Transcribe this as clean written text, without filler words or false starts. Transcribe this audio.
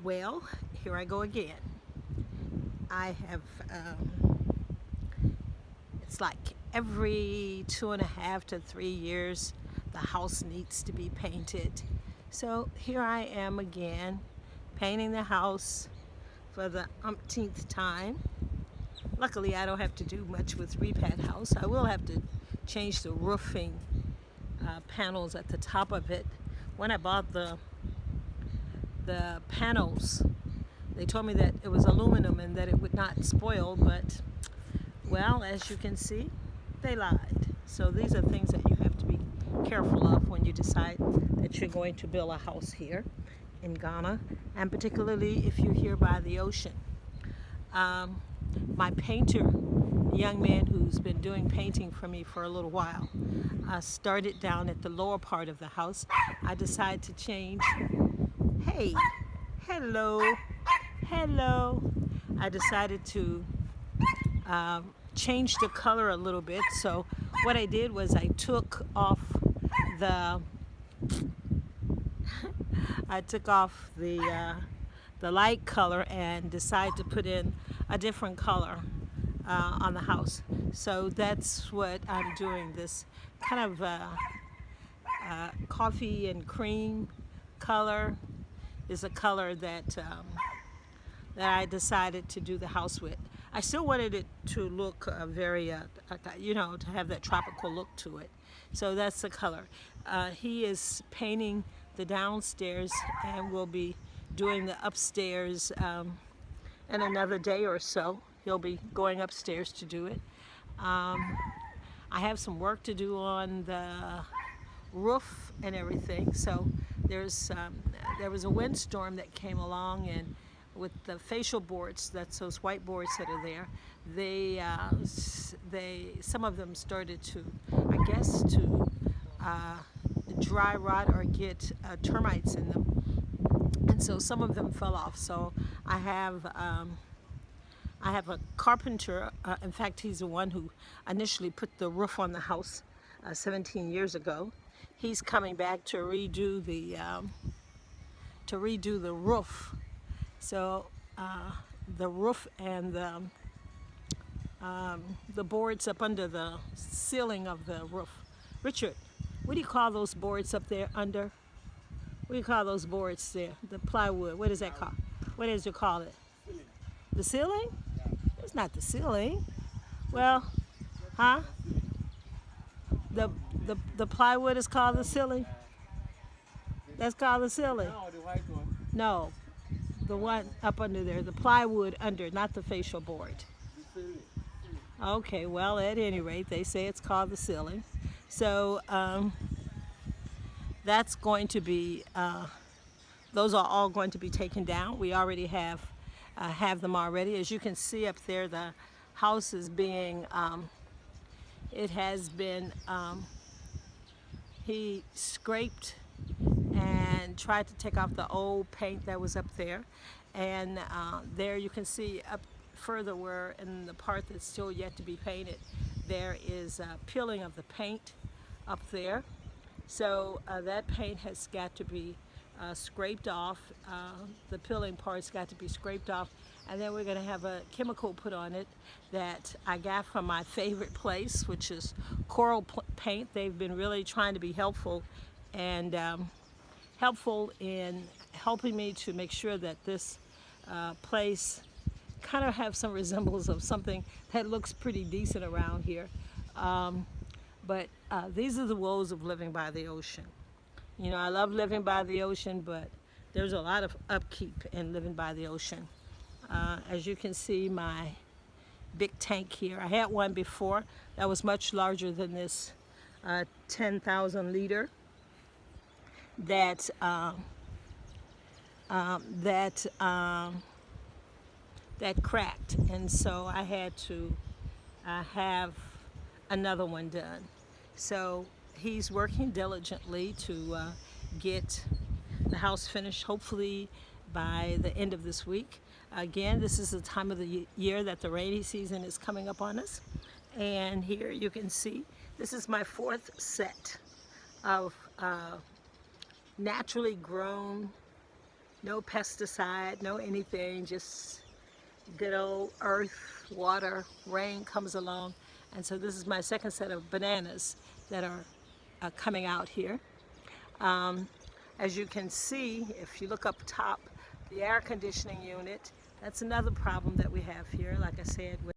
Well, here I go again. I have, it's like every 2.5 to 3 years, the house needs to be painted. So here I am again, painting the house for the umpteenth time. Luckily, I don't have to do much with repad house. I will have to change the roofing panels at the top of it. When I bought the panels, they told me that it was aluminum and that it would not spoil, but well, as you can see, they lied. So these are things that you have to be careful of when you decide that you're going to build a house here in Ghana, and particularly if you're here by the ocean. My painter, a young man who's been doing painting for me for a little while, started down at the lower part of the house. I decided to change. Hey, hello, hello. I decided to change the color a little bit. So what I did was I took off the the light color and decided to put in a different color on the house. So that's what I'm doing. This kind of coffee and cream color is a color that I decided to do the house with. I still wanted it to look very, to have that tropical look to it. So that's the color. He is painting the downstairs and will be doing the upstairs in another day or so. He'll be going upstairs to do it. I have some work to do on the roof and everything. So there was a windstorm that came along, and with the facial boards, that's those white boards that are there, some of them started to, I guess, to dry rot or get termites in them, and so some of them fell off. So I have a carpenter. In fact, he's the one who initially put the roof on the house 17 years ago. He's coming back to redo the roof. So the roof and the boards up under the ceiling of the roof. Richard, what do you call those boards up there under? What do you call those boards there? The plywood. What is that called? What is it called? The ceiling? It's not the ceiling. Well, huh? The plywood is called the ceiling. That's called the ceiling. No, the white one. No, the one up under there, the plywood under, not the facial board. The ceiling. Okay, well, at any rate, they say it's called the ceiling. So that's going to be, those are all going to be taken down. We already have them already. As you can see up there, the house is being, it has been, he scraped and tried to take off the old paint that was up there. And there you can see up further where in the part that's still yet to be painted, there is peeling of the paint up there. So that paint has got to be scraped off. The peeling part's got to be scraped off. And then we're going to have a chemical put on it that I got from my favorite place, which is Coral Paint. They've been really trying to be helpful and helpful in helping me to make sure that this place kind of have some resemblance of something that looks pretty decent around here. But these are the woes of living by the ocean. You know, I love living by the ocean, but there's a lot of upkeep in living by the ocean. As you can see, my big tank here, I had one before that was much larger than this 10,000 liter that cracked, and so I had to have another one done. So he's working diligently to get the house finished, hopefully by the end of this week. Again, this is the time of the year that the rainy season is coming up on us. And here you can see, this is my fourth set of naturally grown no pesticide, no anything, just good old earth, water, rain comes along. And so this is my second set of bananas that are coming out here. As you can see, if you look up top, the air conditioning unit, that's another problem that we have here, like I said, with